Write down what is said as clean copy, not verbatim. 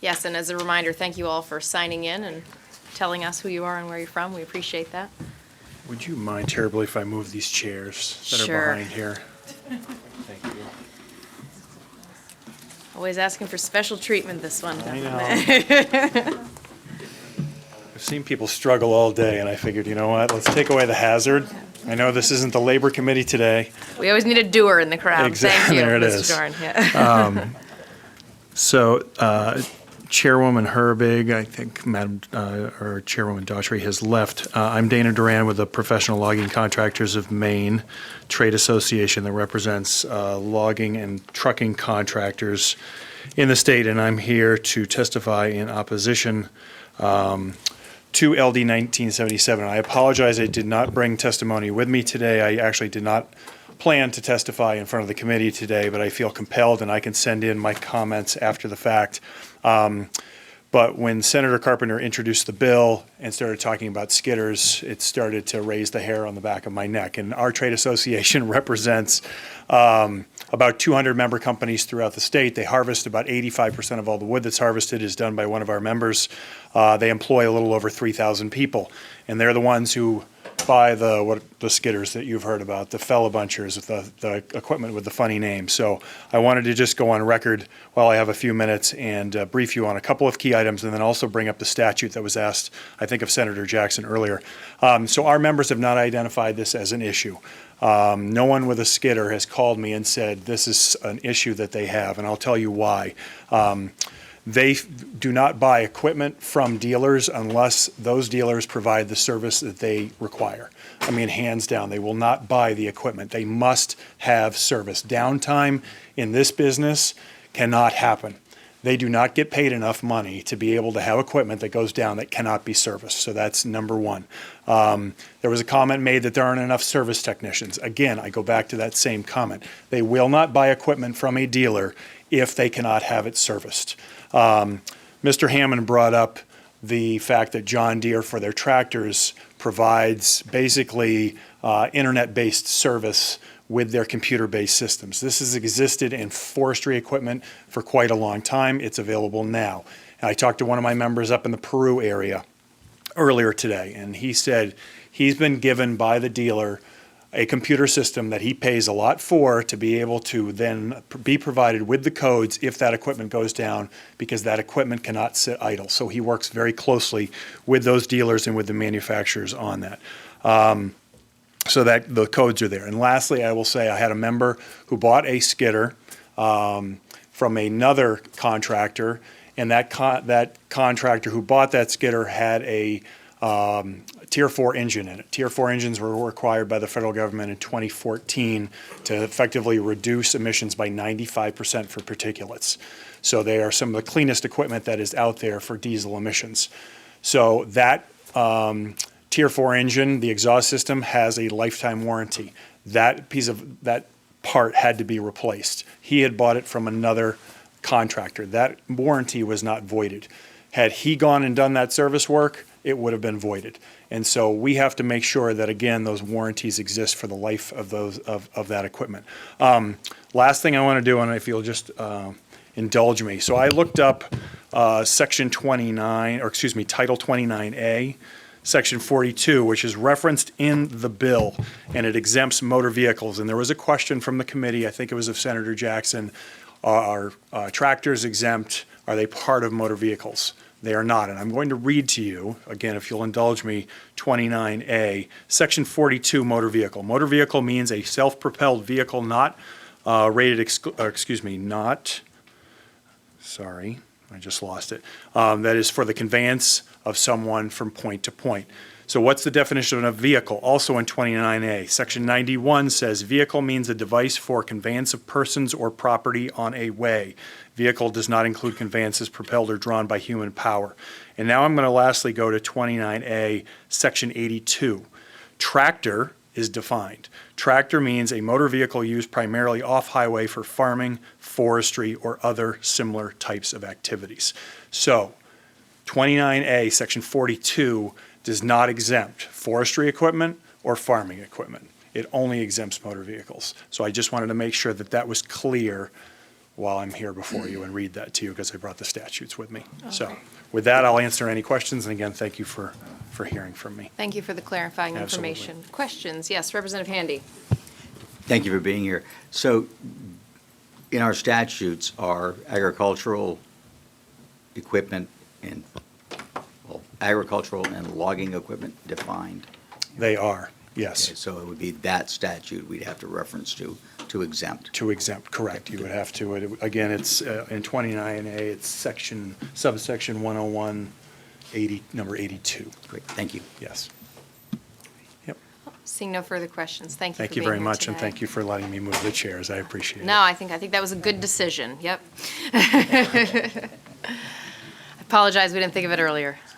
Yes, and as a reminder, thank you all for signing in and telling us who you are and where you're from. We appreciate that. Would you mind terribly if I move these chairs that Sure. are behind here? Thank you. Always asking for special treatment, this one. I know. I've seen people struggle all day, and I figured, you know what, let's take away the hazard. I know this isn't the Labor Committee today. We always need a doer in the crowd. Exactly. Thank you, There it Mr. is. Dorn. Yeah. So, Chairwoman Herbig, I think Madam or Chairwoman Daughtry has left. I'm Dana Duran with the Professional Logging Contractors of Maine Trade Association that represents logging and trucking contractors in the state, and I'm here to testify in opposition to LD 1977. I apologize, I did not bring testimony with me today. I actually did not plan to testify in front of the committee today, but I feel compelled and I can send in my comments after the fact. But when Senator Carpenter introduced the bill and started talking about skidders, it started to raise the hair on the back of my neck. And our trade association represents about 200 member companies throughout the state. They harvest about 85% of all the wood that's harvested is done by one of our members. They employ a little over 3,000 people, and they're the ones who buy the skidders that you've heard about, the fellabunchers, the equipment with the funny name. So I wanted to just go on record while I have a few minutes and brief you on a couple of key items, and then also bring up the statute that was asked, I think, of Senator Jackson earlier. So our members have not identified this as an issue. No one with a skidder has called me and said this is an issue that they have, and I'll tell you why. They do not buy equipment from dealers unless those dealers provide the service that they require. I mean, hands down, they will not buy the equipment. They must have service. Downtime in this business cannot happen. They do not get paid enough money to be able to have equipment that goes down that cannot be serviced. So that's number one. There was a comment made that there aren't enough service technicians. Again, I go back to that same comment. They will not buy equipment from a dealer if they cannot have it serviced. Mr. Hammond brought up the fact that John Deere for their tractors provides basically internet-based service with their computer-based systems. This has existed in forestry equipment for quite a long time. It's available now. And I talked to one of my members up in the Peru area earlier today, and he said he's been given by the dealer a computer system that he pays a lot for to be able to then be provided with the codes if that equipment goes down, because that equipment cannot sit idle. So he works very closely with those dealers and with the manufacturers on that. So that the codes are there. And lastly, I will say I had a member who bought a skidder from another contractor, and that contractor who bought that skidder had a Tier 4 engine in it. Tier 4 engines were required by the federal government in 2014 to effectively reduce emissions by 95% for particulates. So they are some of the cleanest equipment that is out there for diesel emissions. So that Tier 4 engine, the exhaust system, has a lifetime warranty. That part had to be replaced. He had bought it from another contractor. That warranty was not voided. Had he gone and done that service work, it would have been voided. And so we have to make sure that, again, those warranties exist for the life of those of that equipment. Last thing I want to do, and if you'll just indulge me. So I looked up Section 29, or excuse me, Title 29A, Section 42, which is referenced in the bill, and it exempts motor vehicles. And there was a question from the committee, I think it was of Senator Jackson, are tractors exempt? Are they part of motor vehicles? They are not. And I'm going to read to you, again, if you'll indulge me, 29A, Section 42, motor vehicle. Motor vehicle means a self-propelled vehicle not sorry, I just lost it. That is for the conveyance of someone from point to point. So what's the definition of a vehicle? Also in 29A, Section 91 says vehicle means a device for conveyance of persons or property on a way. Vehicle does not include conveyances propelled or drawn by human power. And now I'm going to lastly go to 29A, Section 82. Tractor is defined. Tractor means a motor vehicle used primarily off-highway for farming, forestry, or other similar types of activities. So 29A, Section 42, does not exempt forestry equipment or farming equipment. It only exempts motor vehicles. So I just wanted to make sure that that was clear while I'm here before you and read that to you because I brought the statutes with me. So with that, I'll answer any questions. And again, thank you for hearing from me. Thank you for the clarifying Absolutely. information. Questions? Yes, Representative Handy. Thank you for being here. So in our statutes, are agricultural equipment and, well, agricultural and logging equipment defined? They are, Okay, yes. so it would be that statute we'd have to reference to exempt. To exempt, correct. You would have to, again, it's in 29A, it's subsection 101, number 82. Great, thank you. Yes. Yep. Seeing no further questions, thank you for Thank being you very here much, and today. thank you for letting me move the chairs. I appreciate it. No, I think that was a good decision. Yep. I apologize, we didn't think of it earlier.